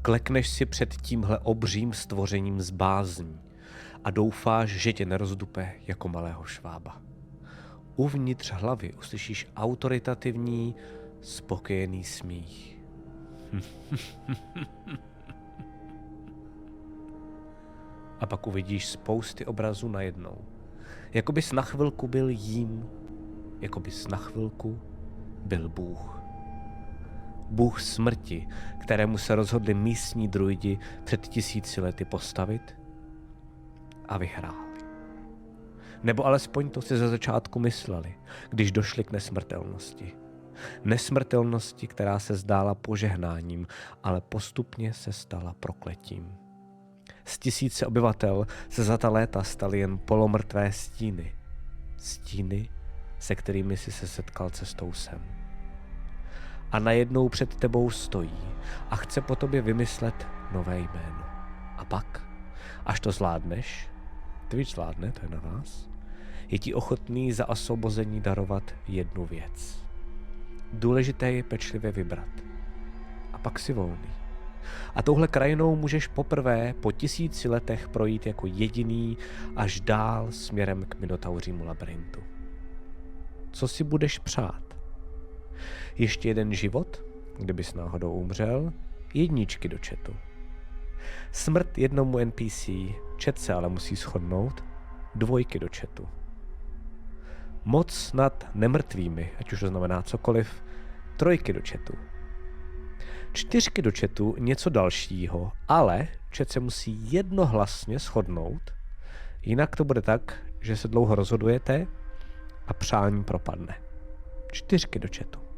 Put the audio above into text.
Klekneš si před tímhle obřím stvořením z bázní a doufáš, že tě nerozdupe jako malého švába. Uvnitř hlavy uslyšíš autoritativní, spokojený smích. A pak uvidíš spousty obrazů najednou. Jakobys na chvilku byl jím, jakobys na chvilku byl Bůh. Bůh smrti, kterému se rozhodli místní druidi před 1000 lety postavit a vyhráli. Nebo alespoň to si ze začátku mysleli, když došli k nesmrtelnosti. Nesmrtelnosti, která se zdála požehnáním, ale postupně se stala prokletím. Z 1000 obyvatel se za ta léta staly jen polomrtvé stíny. Stíny, se kterými si se setkal cestou sem. A najednou před tebou stojí a chce po tobě vymyslet nové jméno. A pak, až to zvládneš, Twitch zvládne, to je na vás, je ti ochotný za osvobození darovat jednu věc. Důležité je pečlivě vybrat. A pak si volný. A touhle krajinou můžeš poprvé po 1000 letech projít jako jediný až dál směrem k Minotauřímu labyrintu. Co si budeš přát? Ještě jeden život, kdybys náhodou umřel, 1 do chatu. Smrt jednomu NPC, chat se ale musí shodnout, 2 do chatu. Moc nad nemrtvými, ať už to znamená cokoliv, 3 do chatu. 4 do chatu, něco dalšího, ale chat se musí jednohlasně shodnout, jinak to bude tak, že se dlouho rozhodujete a přání propadne. 4 do chatu.